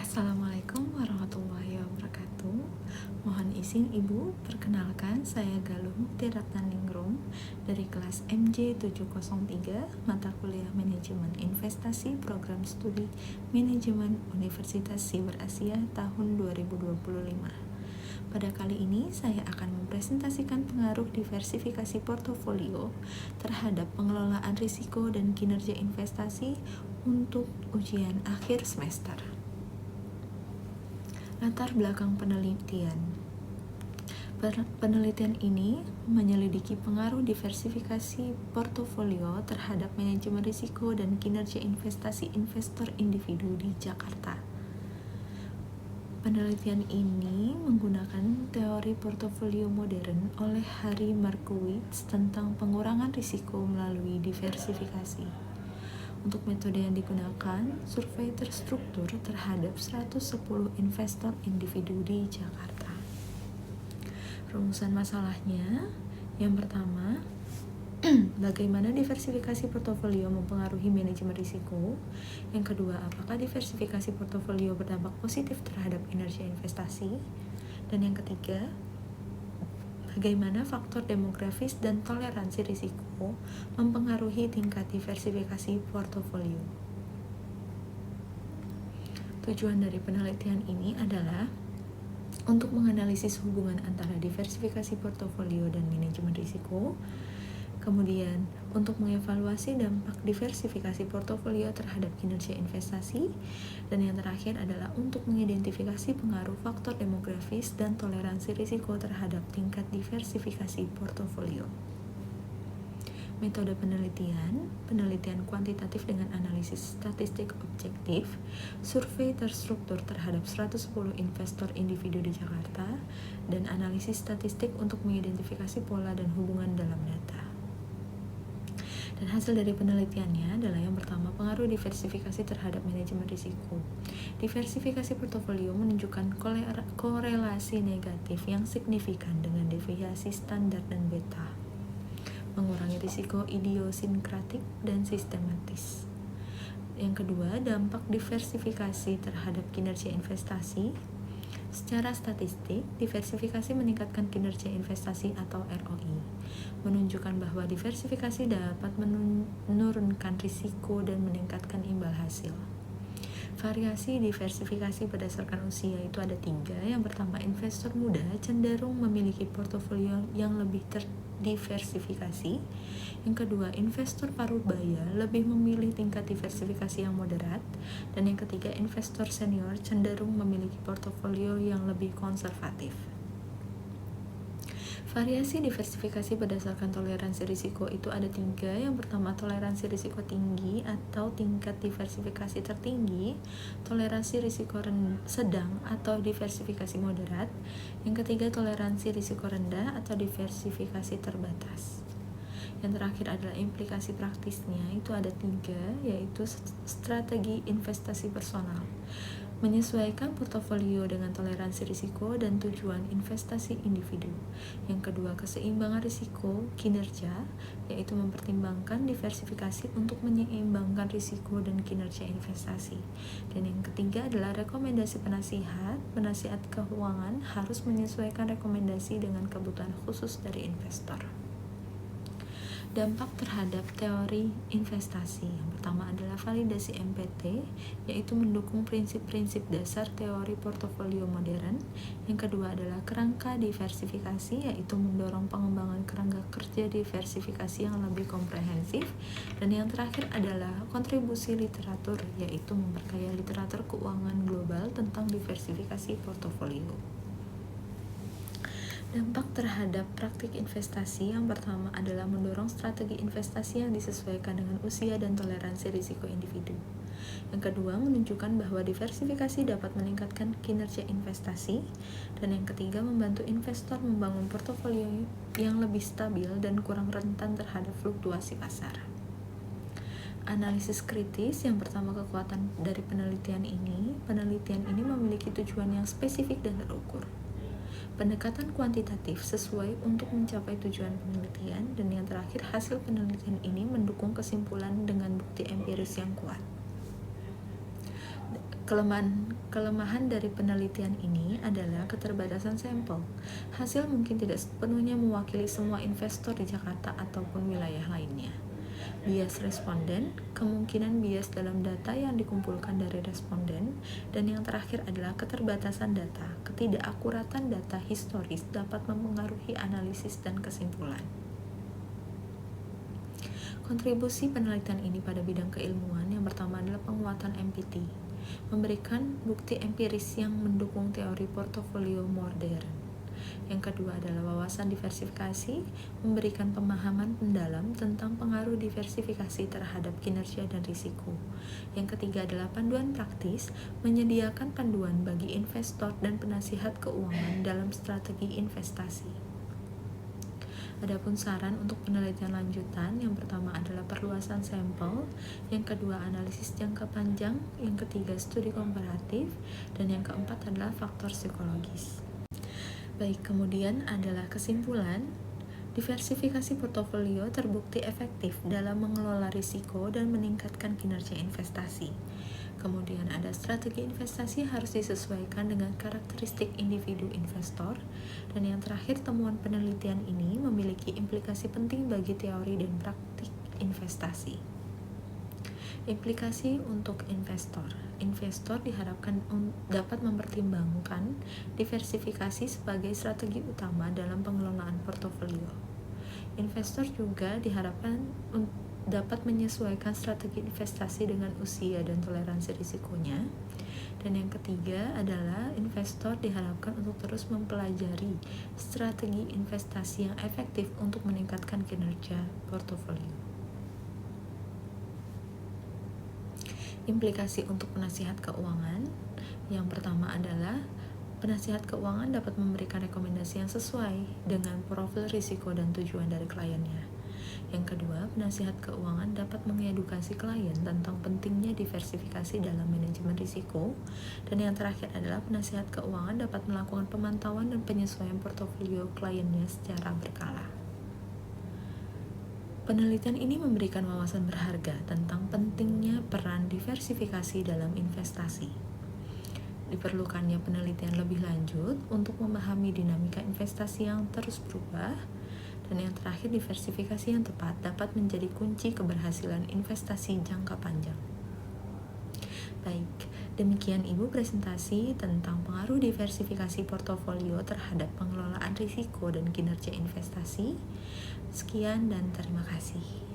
Assalamualaikum warahmatullahi wabarakatuh. Mohon izin Ibu, perkenalkan saya Galuh Mukti Ratnaningrum dari kelas MJ 703, mata kuliah Manajemen Investasi Program Studi Manajemen Universitas Siber Asia tahun 2025. Pada kali ini saya akan mempresentasikan pengaruh diversifikasi portofolio terhadap pengelolaan risiko dan kinerja investasi untuk ujian akhir semester. Latar belakang penelitian. Penelitian ini menyelidiki pengaruh diversifikasi portofolio terhadap manajemen risiko dan kinerja investasi investor individu di Jakarta. Penelitian ini menggunakan teori portofolio modern oleh Harry Markowitz tentang pengurangan risiko melalui diversifikasi. Untuk metode yang digunakan, survei terstruktur terhadap 110 investor individu di Jakarta. Rumusan masalahnya, yang pertama, bagaimana diversifikasi portofolio mempengaruhi manajemen risiko? Yang kedua, apakah diversifikasi portofolio berdampak positif terhadap kinerja investasi? Dan yang ketiga, bagaimana faktor demografis dan toleransi risiko mempengaruhi tingkat diversifikasi portofolio. Tujuan dari penelitian ini adalah untuk menganalisis hubungan antara diversifikasi portofolio dan manajemen risiko, kemudian untuk mengevaluasi dampak diversifikasi portofolio terhadap kinerja investasi, dan yang terakhir adalah untuk mengidentifikasi pengaruh faktor demografis dan toleransi risiko terhadap tingkat diversifikasi portofolio. Metode penelitian kuantitatif dengan analisis statistik objektif, survei terstruktur terhadap 110 investor individu di Jakarta, dan analisis statistik untuk mengidentifikasi pola dan hubungan dalam data. Dan hasil dari penelitiannya adalah yang pertama, pengaruh diversifikasi terhadap manajemen risiko. Diversifikasi portofolio menunjukkan korelasi negatif yang signifikan dengan deviasi standar dan beta, mengurangi risiko idiosinkratik dan sistematis. Yang kedua, dampak diversifikasi terhadap kinerja investasi. Secara statistik, diversifikasi meningkatkan kinerja investasi atau ROI, menunjukkan bahwa diversifikasi dapat menurunkan risiko dan meningkatkan imbal hasil. Variasi diversifikasi berdasarkan usia itu ada 3. Yang pertama, investor muda cenderung memiliki portofolio yang lebih terdiversifikasi. Yang kedua, investor parubaya lebih memilih tingkat diversifikasi yang moderat. Dan yang ketiga, investor senior cenderung memiliki portofolio yang lebih konservatif. Variasi diversifikasi berdasarkan toleransi risiko itu ada 3. Yang pertama, toleransi risiko tinggi atau tingkat diversifikasi tertinggi, toleransi risiko sedang atau diversifikasi moderat. Yang ketiga, toleransi risiko rendah atau diversifikasi terbatas. Yang terakhir adalah implikasi praktisnya, itu ada 3, yaitu strategi investasi personal, menyesuaikan portofolio dengan toleransi risiko dan tujuan investasi individu. Yang kedua, keseimbangan risiko kinerja, yaitu mempertimbangkan diversifikasi untuk menyeimbangkan risiko dan kinerja investasi. Dan yang ketiga adalah rekomendasi penasihat keuangan harus menyesuaikan rekomendasi dengan kebutuhan khusus dari investor. Dampak terhadap teori investasi. Yang pertama adalah validasi MPT, yaitu mendukung prinsip-prinsip dasar teori portofolio modern. Yang kedua adalah kerangka diversifikasi, yaitu mendorong pengembangan kerangka kerja diversifikasi yang lebih komprehensif. Dan yang terakhir adalah kontribusi literatur, yaitu memperkaya literatur keuangan global tentang diversifikasi portofolio. Dampak terhadap praktik investasi, yang pertama adalah mendorong strategi investasi yang disesuaikan dengan usia dan toleransi risiko individu. Yang kedua, menunjukkan bahwa diversifikasi dapat meningkatkan kinerja investasi. Dan yang ketiga, membantu investor membangun portofolio yang lebih stabil dan kurang rentan terhadap fluktuasi pasar. Analisis kritis. Yang pertama, kekuatan dari penelitian ini memiliki tujuan yang spesifik dan terukur. Pendekatan kuantitatif sesuai untuk mencapai tujuan penelitian, dan yang terakhir, hasil penelitian ini mendukung kesimpulan dengan bukti empiris yang kuat. Kelemahan dari penelitian ini adalah keterbatasan sampel. Hasil mungkin tidak sepenuhnya mewakili semua investor di Jakarta ataupun wilayah lainnya. Bias responden, kemungkinan bias dalam data yang dikumpulkan dari responden, dan yang terakhir adalah keterbatasan data. Ketidakakuratan data historis dapat mempengaruhi analisis dan kesimpulan. Kontribusi penelitian ini pada bidang keilmuan yang pertama adalah penguatan MPT, memberikan bukti empiris yang mendukung teori portofolio modern. Yang kedua adalah wawasan diversifikasi, memberikan pemahaman mendalam tentang pengaruh diversifikasi terhadap kinerja dan risiko. Yang ketiga adalah panduan praktis, menyediakan panduan bagi investor dan penasihat keuangan dalam strategi investasi. Adapun saran untuk penelitian lanjutan, yang pertama adalah perluasan sampel, yang kedua analisis jangka panjang, yang ketiga studi komparatif, dan yang keempat adalah faktor psikologis. Baik, kemudian adalah kesimpulan. Diversifikasi portofolio terbukti efektif dalam mengelola risiko dan meningkatkan kinerja investasi. Kemudian ada strategi investasi harus disesuaikan dengan karakteristik individu investor. Dan yang terakhir, temuan penelitian ini memiliki implikasi penting bagi teori dan praktik investasi. Implikasi untuk investor. Investor diharapkan dapat mempertimbangkan diversifikasi sebagai strategi utama dalam pengelolaan portofolio. Investor juga diharapkan dapat menyesuaikan strategi investasi dengan usia dan toleransi risikonya. Dan yang ketiga adalah investor diharapkan untuk terus mempelajari strategi investasi yang efektif untuk meningkatkan kinerja portofolio. Implikasi untuk penasihat keuangan. Yang pertama adalah penasihat keuangan dapat memberikan rekomendasi yang sesuai dengan profil risiko dan tujuan dari kliennya. Yang kedua, penasihat keuangan dapat mengedukasi klien tentang pentingnya diversifikasi dalam manajemen risiko. Dan yang terakhir adalah penasihat keuangan dapat melakukan pemantauan dan penyesuaian portofolio kliennya secara berkala. Penelitian ini memberikan wawasan berharga tentang pentingnya peran diversifikasi dalam investasi. Diperlukannya penelitian lebih lanjut untuk memahami dinamika investasi yang terus berubah. Dan yang terakhir, diversifikasi yang tepat dapat menjadi kunci keberhasilan investasi jangka panjang. Baik, demikian Ibu presentasi tentang pengaruh diversifikasi portofolio terhadap pengelolaan risiko dan kinerja investasi. Sekian dan terima kasih.